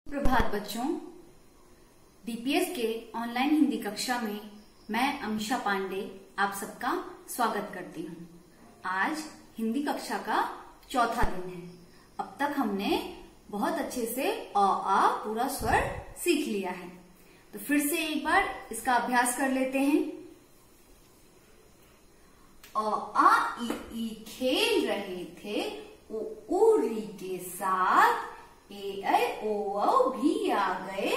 प्रभात बच्चों, डीपीएस के ऑनलाइन हिंदी कक्षा में मैं अमीषा पांडे आप सबका स्वागत करती हूँ। आज हिंदी कक्षा का चौथा दिन है। अब तक हमने बहुत अच्छे से अ आ पूरा स्वर सीख लिया है, तो फिर से एक बार इसका अभ्यास कर लेते हैं। अ आ इ ई खेल रहे थे उ ऊ री के साथ, ए ऐ ओ औ भी आ गए,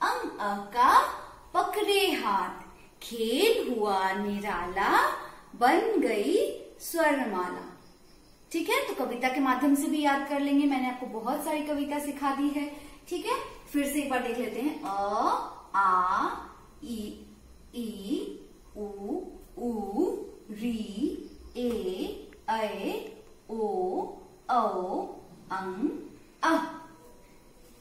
अंग अ का पकड़े हाथ, खेल हुआ निराला, बन गई स्वरमाला। ठीक है, तो कविता के माध्यम से भी याद कर लेंगे। मैंने आपको बहुत सारी कविता सिखा दी है। ठीक है, फिर से एक बार देख लेते हैं। अ आ ई उ री ए ऐ ओ औ अंग अ।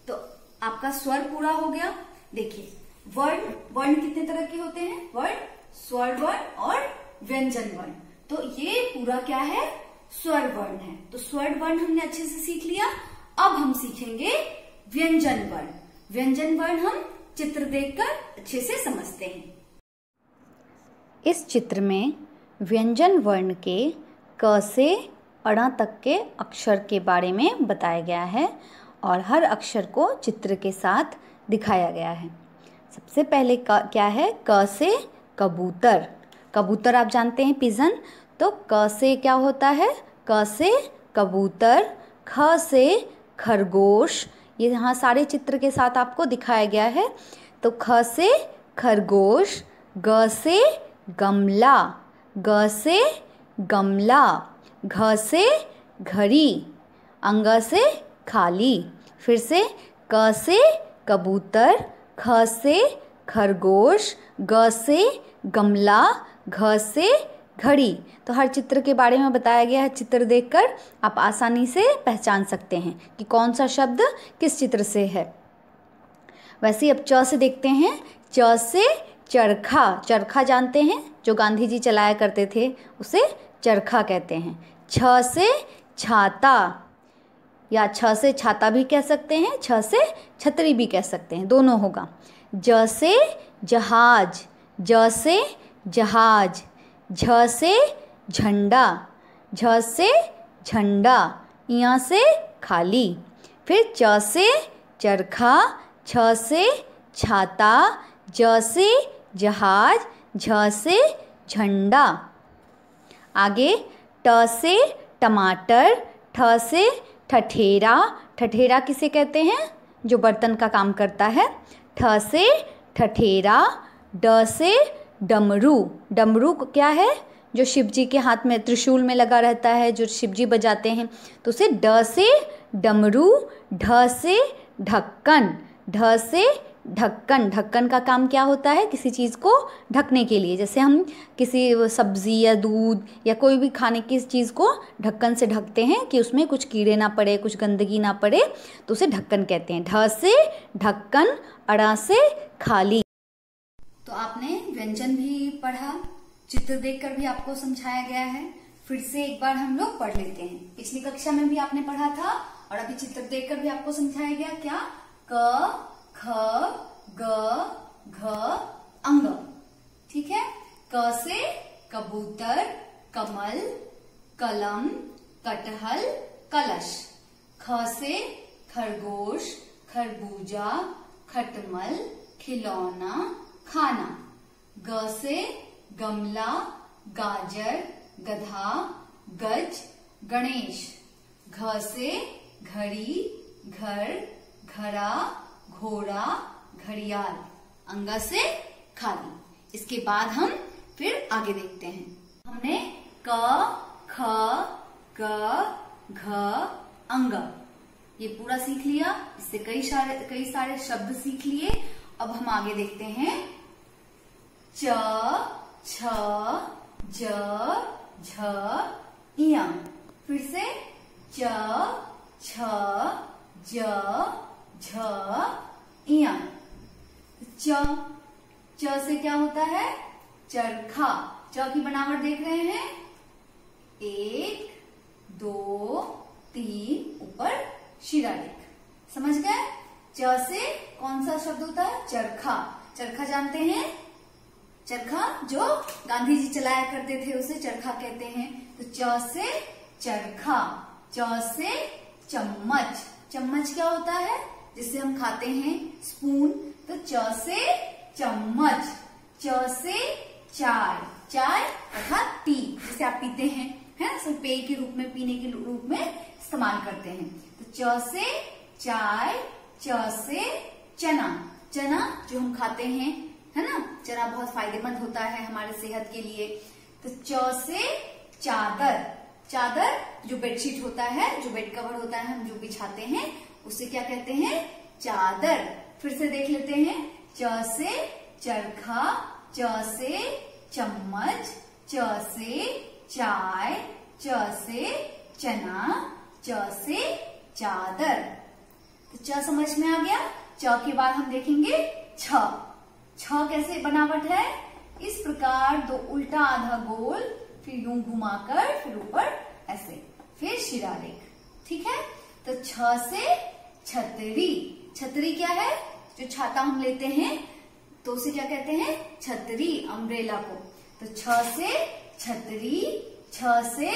तो आपका स्वर पूरा हो गया। देखिए, वर्ण कितने तरह के होते हैं? वर्ण, स्वर वर्ण और व्यंजन वर्ण। तो ये पूरा क्या है? स्वर वर्ण है। तो स्वर वर्ण हमने अच्छे से सीख लिया। अब हम सीखेंगे व्यंजन वर्ण। व्यंजन वर्ण हम चित्र देखकर अच्छे से समझते हैं। इस चित्र में व्यंजन वर्ण के क से अड़ा तक के अक्षर के बारे में बताया गया है और हर अक्षर को चित्र के साथ दिखाया गया है। सबसे पहले क्या है? क से कबूतर। कबूतर आप जानते हैं, पिजन। तो क से क्या होता है? क से कबूतर। ख से खरगोश। ये यहाँ सारे चित्र के साथ आपको दिखाया गया है। तो ख से खरगोश। ग से गमला। ग से गमला। घ से घड़ी। अंग से खाली। फिर से क से कबूतर, ख से खरगोश, ग से गमला, घ से घड़ी। तो हर चित्र के बारे में बताया गया है। चित्र देखकर आप आसानी से पहचान सकते हैं कि कौन सा शब्द किस चित्र से है। वैसे अब च से देखते हैं। च से चरखा। चरखा जानते हैं, जो गांधी जी चलाया करते थे, उसे चरखा कहते हैं। छ से छाता, या छ से छाता भी कह सकते हैं, छ से छतरी भी कह सकते हैं, दोनों होगा। ज से जहाज। ज से जहाज। झ से झंडा। झ से झंडा। इया से खाली। फिर च से चरखा, छ से छाता, ज से जहाज, झ से झंडा। आगे ट से टमाटर, ठ से ठठेरा। ठठेरा किसे कहते हैं? जो बर्तन का काम करता है। ठ से ठठेरा। ड से डमरू। डमरू क्या है? जो शिव जी के हाथ में त्रिशूल में लगा रहता है, जो शिव जी बजाते हैं। तो उसे ड से डमरू। ढ से ढक्कन। ढ से ढक्कन। ढक्कन का काम क्या होता है? किसी चीज़ को ढकने के लिए। जैसे हम किसी सब्जी या दूध या कोई भी खाने की चीज़ को ढक्कन से ढकते हैं कि उसमें कुछ कीड़े ना पड़े, कुछ गंदगी ना पड़े, तो उसे ढक्कन कहते हैं। ढ से ढक्कन, अड़ा से खाली। तो आपने व्यंजन भी पढ़ा, चित्र देखकर भी आपको समझाया गया है। फिर से एक बार हम लोग पढ़ लेते हैं। पिछली कक्षा में भी आपने पढ़ा था और अभी चित्र देखकर भी आपको समझाया गया। क्या? क, ख, ग, घ, अंग। ठीक है। क से कबूतर, कमल, कलम, कटहल, कलश। ख से खरगोश, खरबूजा, खटमल, खिलौना, खाना। ग से गमला, गाजर, गधा, गज, गणेश। घ से घड़ी, घर, घड़ा, घोड़ा, घड़ियाल। अंग से खाली। इसके बाद हम फिर आगे देखते हैं। हमने क, ख, ग, घ, अंग ये पूरा सीख लिया। इससे कई सारे शब्द सीख लिए। अब हम आगे देखते हैं। च, छ, ज, झ, इया। फिर से च, छ, ज, झ, इया। च से क्या होता है? चरखा। च की बनावट देख रहे हैं। 1, 2, 3, ऊपर शिलालेख। समझ गए? च से कौन सा शब्द होता है? चरखा। चरखा जानते हैं? चरखा जो गांधी जी चलाया करते थे उसे चरखा कहते हैं। तो च से चरखा। च से चम्मच। चम्मच क्या होता है? जिससे हम खाते हैं, स्पून। तो च से चम्मच। च से चाय। चाय अर्थात टी, जिसे आप पीते हैं, है ना, सब पेय के रूप में, पीने के रूप में इस्तेमाल करते हैं। तो च से चाय। च से चना। चना जो हम खाते हैं, है ना, चना बहुत फायदेमंद होता है हमारे सेहत के लिए। तो च से चादर। चादर जो बेडशीट होता है, जो बेड कवर होता है, हम जो बिछाते हैं उसे क्या कहते हैं? चादर। फिर से देख लेते हैं। च से चरखा। च से चम्मच। च से चाय। च से चना। च से चादर। तो च समझ में आ गया। च के बाद हम देखेंगे छ। छ कैसे बनावट है? इस प्रकार दो उल्टा आधा गोल, फिर यूं घुमाकर, फिर ऊपर ऐसे, फिर शिरारेख। ठीक है। तो छ से छतरी। छतरी क्या है? जो छाता हम लेते हैं तो उसे क्या कहते हैं? छतरी, अम्ब्रेला को। तो छ से छतरी। छ से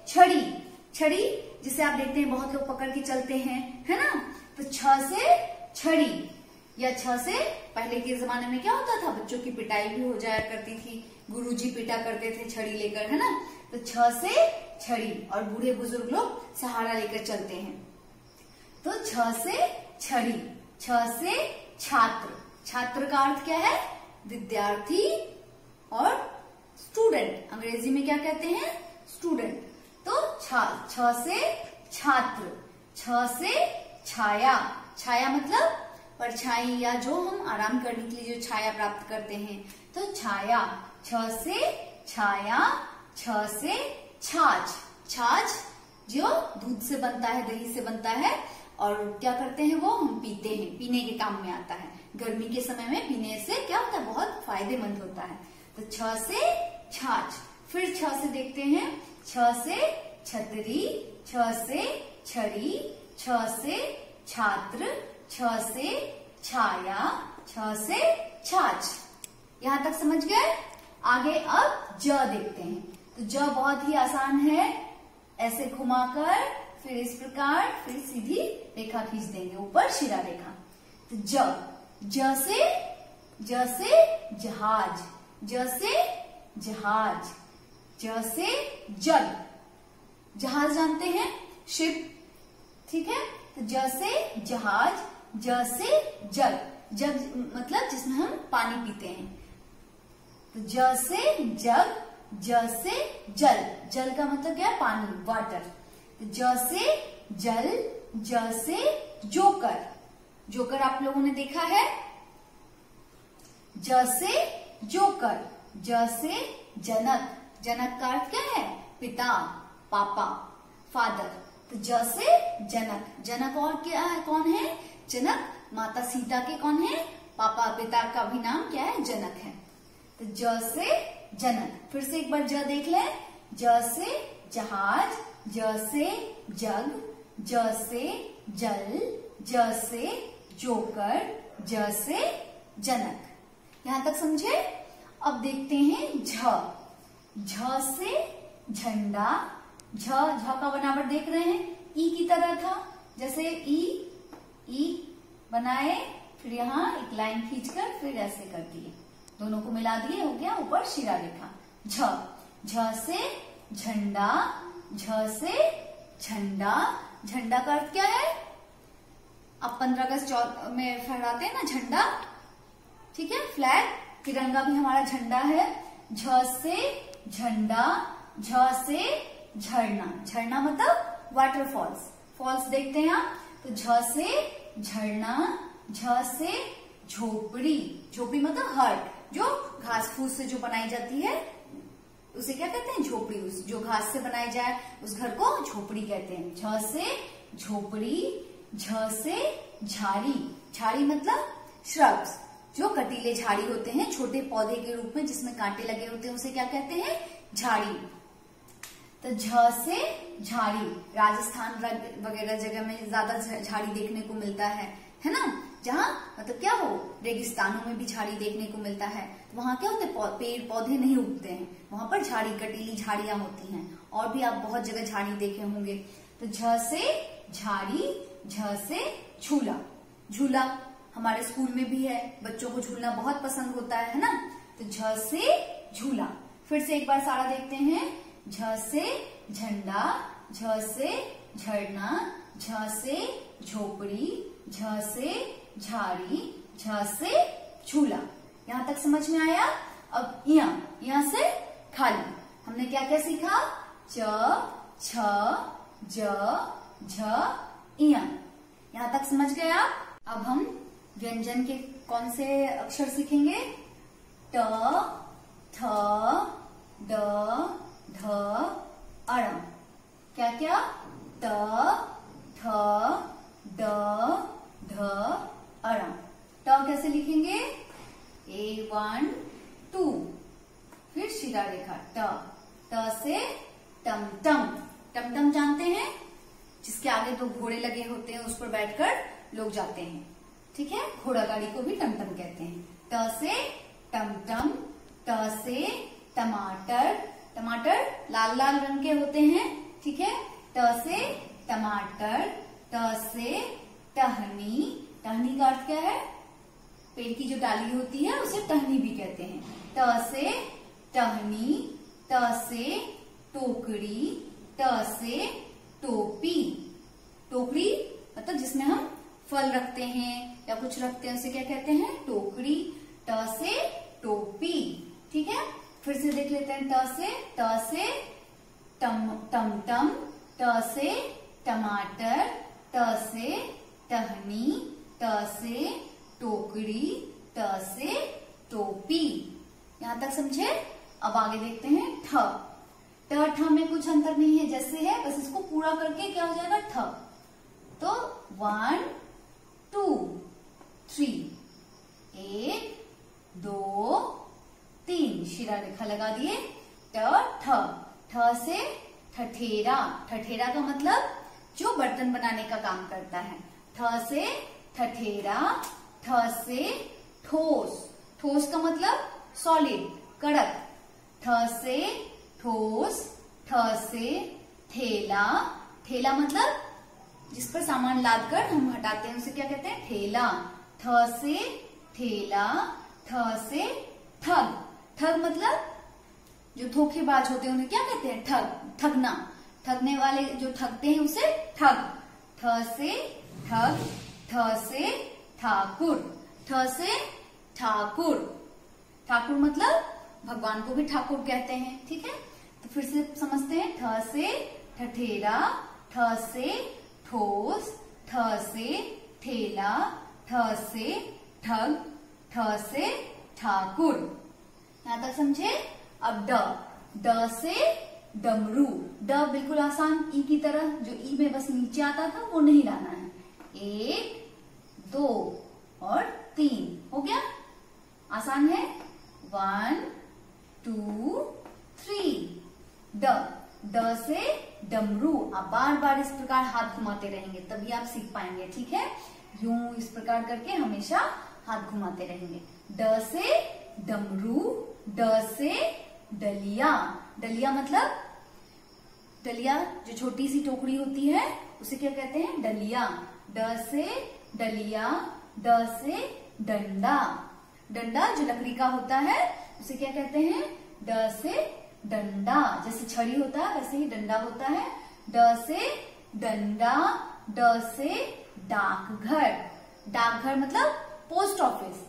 छड़ी। छड़ी जिसे आप देखते हैं बहुत लोग पकड़ के चलते हैं, है ना। तो छ से छड़ी। या छ से पहले के जमाने में क्या होता था? बच्चों की पिटाई भी हो जाया करती थी, गुरुजी पिटा करते थे छड़ी लेकर, है ना। तो छ से छड़ी, और बूढ़े बुजुर्ग लोग सहारा लेकर चलते हैं। तो छ से छड़ी। छ से छात्र। छात्र का अर्थ क्या है? विद्यार्थी और स्टूडेंट। अंग्रेजी में क्या कहते हैं? स्टूडेंट। तो छ से छात्र। छ से छाया। छाया मतलब परछाई, या जो हम आराम करने के लिए जो छाया प्राप्त करते हैं, तो छाया। छ से छाया। छ से छाछ। छाछ जो दूध से बनता है, दही से बनता है, और क्या करते हैं वो? हम पीते हैं, पीने के काम में आता है। गर्मी के समय में पीने से क्या होता है? बहुत फायदेमंद होता है। तो छ से छाछ। फिर छ से देखते हैं। छ से छतरी। छ से छड़ी। छ से छात्र। छ से छाया। छ से छाछ। यहां तक समझ गए? आगे अब ज देखते हैं। तो ज बहुत ही आसान है। ऐसे घुमाकर, फिर इस प्रकार, फिर सीधी रेखा खींच देंगे, ऊपर शिरा रेखा। तो ज से जहाज। ज से जहाज। ज से जल। जहाज जानते हैं? शिप। ठीक है। तो ज से जहाज। ज से जल। जग मतलब जिसमें हम पानी पीते हैं। तो ज से जग। ज से जल। जल का मतलब क्या है? पानी, वाटर। तो ज से जल। ज से जोकर। जोकर आप लोगों ने देखा है? ज से जोकर। ज से जनक। जनक का अर्थ क्या है? पिता, पापा, फादर। तो ज से जनक। जनक और क्या है? कौन है? जनक माता सीता के कौन है? पापा, पिता का भी नाम क्या है? जनक है। तो ज से जनक। फिर से एक बार ज देख लें। ज से जहाज। ज से जग। ज से जल। ज से जोकर। ज से जनक। यहां तक समझे? अब देखते हैं झ। झ से झंडा। झ का बनावट देख रहे हैं? ई की तरह था। जैसे ई बनाए, फिर यहाँ एक लाइन खींचकर फिर ऐसे कर दिए, दोनों को मिला दिए, हो गया ऊपर शिरा रेखा। झ से झंडा। झ से झंडा। झंडा का अर्थ क्या है? अब 15 अगस्त में फहराते हैं ना झंडा, ठीक है, फ्लैग, तिरंगा भी हमारा झंडा है। झ से झंडा। झ से झरना। झरना मतलब वाटरफॉल्स। फॉल्स देखते हैं आप। तो झ से झरना। झ से झोपड़ी। झोपड़ी मतलब हट, जो घास फूस से जो बनाई जाती है उसे क्या कहते हैं? झोपड़ी। उस जो घास से बनाई जाए उस घर को झोपड़ी कहते हैं। झ से झोपड़ी। झ से झाड़ी। झाड़ी मतलब श्रब्स, जो कटीले झाड़ी होते हैं, छोटे पौधे के रूप में जिसमें कांटे लगे होते हैं, उसे क्या कहते हैं? झाड़ी। तो झ से झाड़ी। राजस्थान वगैरह जगह में ज्यादा झाड़ी देखने को मिलता है है ना, जहाँ मतलब क्या हो, रेगिस्तानों में भी झाड़ी देखने को मिलता है। वहाँ क्या होते हैं, पेड़ पौधे नहीं उगते हैं, वहां पर झाड़ी, कटीली झाड़ियां होती हैं। और भी आप बहुत जगह झाड़ी देखे होंगे। तो झ से झाड़ी, झ से झूला। झूला हमारे स्कूल में भी है, बच्चों को झूलना बहुत पसंद होता है ना। तो झ से झूला। फिर से एक बार सारा देखते हैं। झ से झंडा, झ से झरना, झ से झोपड़ी, झ से झाड़ी, झ से झूला। यहाँ तक समझ में आया। अब यहाँ से खाली। हमने क्या क्या सीखा, च, छ, ज, झ, यहाँ तक समझ गए आप। अब हम व्यंजन के कौन से अक्षर सीखेंगे, ट, थ, द, ध, अण। क्या क्या, त, थ, द, ध, अण। ट कैसे लिखेंगे, A1 2, फिर शिरा रेखा ट। ट से टमटम। टमटम जानते हैं, जिसके आगे दो घोड़े लगे होते हैं, उस पर बैठकर लोग जाते हैं, ठीक है। घोड़ा गाड़ी को भी टमटम कहते हैं। ट से टमटम। ट से टमाटर। टमाटर लाल लाल रंग के होते हैं, ठीक है। ट से टमाटर। ट से टहनी। टहनी का अर्थ क्या है, पेड़ की जो डाली होती है उसे टहनी भी कहते हैं। ट से टहनी। ट से टोकरी। ट से टोपी। टोकरी मतलब जिसमें हम फल रखते हैं या कुछ रखते हैं, उसे क्या कहते हैं, टोकरी। ट से टोपी, ठीक है। फिर से देख लेते हैं। ट से टमटम। ट से टमाटर। ट से टहनी। ट से टोकरी। ट से टोपी। यहाँ तक समझे। अब आगे देखते हैं ठ। ट ठ में कुछ अंतर नहीं है, जैसे है, बस इसको पूरा करके क्या हो जाएगा, ठ। तो 1 2 3, 1 2 3, शिरा रेखा लगा दिए। ट ठ। ठ से ठठेरा। ठठेरा का मतलब जो बर्तन बनाने का काम करता है। ठ से ठठेरा। ठ से ठोस। ठोस का मतलब सॉलिड, कड़क। ठ से ठोस। ठ से ठेला। ठेला मतलब जिस पर सामान लाद कर हम हटाते हैं, उसे क्या कहते हैं, ठेला। ठ से ठेला। ठ से ठग। ठग मतलब जो धोखेबाज होते हैं उन्हें क्या कहते हैं, ठग, ठगना। ठगने वाले जो ठगते हैं उसे ठग। ठ से ठग। ठ से ठाकुर। ठ से ठाकुर। ठाकुर मतलब भगवान को भी ठाकुर कहते हैं, ठीक है। तो फिर से समझते हैं। ठ से ठठेरा। ठ से ठोस। ठ से ठेला। ठ से ठग। ठ से ठाकुर। यहाँ तक समझे। अब ड। ड से डमरू। ड बिल्कुल आसान, ई की तरह, जो ई में बस नीचे आता था वो नहीं लाना है। 1 2 और 3 हो गया, आसान है। 1 2 3। ड। ड से डमरू। आप बार बार इस प्रकार हाथ घुमाते रहेंगे तभी आप सीख पाएंगे, ठीक है। यूं इस प्रकार करके हमेशा हाथ घुमाते रहेंगे। ड से डमरू। ड से डलिया। डलिया मतलब डलिया जो छोटी सी टोकरी होती है उसे क्या कहते हैं, डलिया। ड से डलिया। ड से डंडा। डंडा जो लकड़ी का होता है उसे क्या कहते हैं, ड से डंडा। जैसे छड़ी होता है वैसे ही डंडा होता है। ड से डंडा। ड से डाकघर। डाकघर मतलब पोस्ट ऑफिस।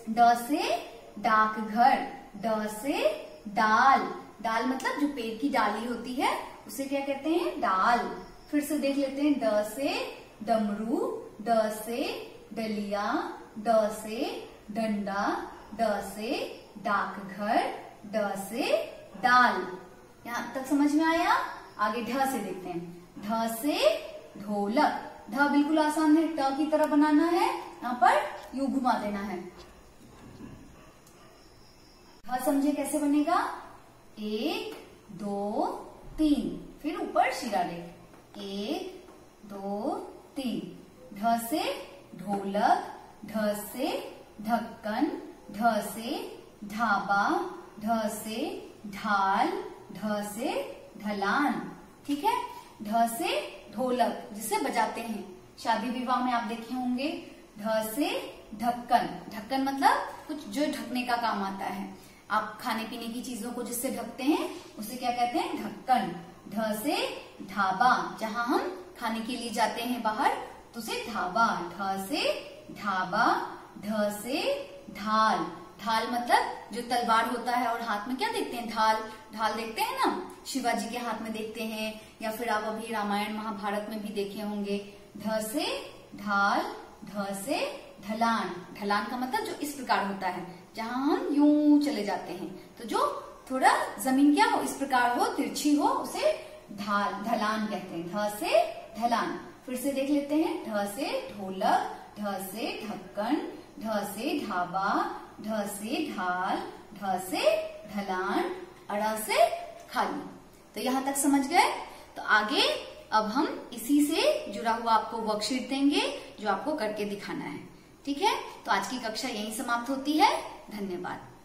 ड से डाकघर। ड से डाल। डाल मतलब जो पेड़ की डाली होती है उसे क्या कहते हैं, डाल। फिर से देख लेते हैं। ड से डमरू। ड से डलिया। ड से डंडा। ड से डाकघर। ड से डाल। यहाँ तक समझ में आया। आगे ढ से देखते हैं। ढ से ढोलक। ढ बिल्कुल आसान है, ट की तरह बनाना है, यहाँ पर यूं घुमा देना है। ढ समझे कैसे बनेगा, 1 2 3, फिर ऊपर शिरा रेख। 1 2 3। ढ से ढोलक, ढ से ढक्कन, ढ से ढाबा, ढ से ढाल, ढ से ढलान। ठीक है, ढ से ढोलक जिसे बजाते हैं, शादी विवाह में आप देखे होंगे। ढ से ढक्कन, ढक्कन मतलब कुछ जो ढकने का काम आता है, आप खाने पीने की चीजों को जिससे ढकते हैं उसे क्या कहते हैं, ढक्कन। ढ से ढाबा, जहां हम खाने के लिए जाते हैं बाहर तो उसे ढाबा। ढ से ढाबा, ढ से ढाल, ढाल मतलब जो तलवार होता है और हाथ में क्या देखते हैं, ढाल। ढाल देखते हैं ना, शिवाजी के हाथ में देखते हैं, या फिर आप अभी रामायण महाभारत में भी देखे होंगे। ढ से ढाल, ढ से ढलान, ढलान का मतलब जो इस प्रकार होता है, जहां हम यूं चले जाते हैं, तो जो थोड़ा जमीन क्या हो, इस प्रकार हो, तिरछी हो, उसे ढलान कहते हैं। ढ से ढलान। फिर से देख लेते हैं। ढ से ढोलक, ढ से ढक्कन, ढ से ढाबा, ढ से ढाल, ढ से ढलान, अड़ा से खाली। तो यहाँ तक समझ गए। तो आगे अब हम इसी से जुड़ा हुआ आपको वर्कशीट देंगे जो आपको करके दिखाना है। ठीक है, तो आज की कक्षा यहीं समाप्त होती है। धन्यवाद।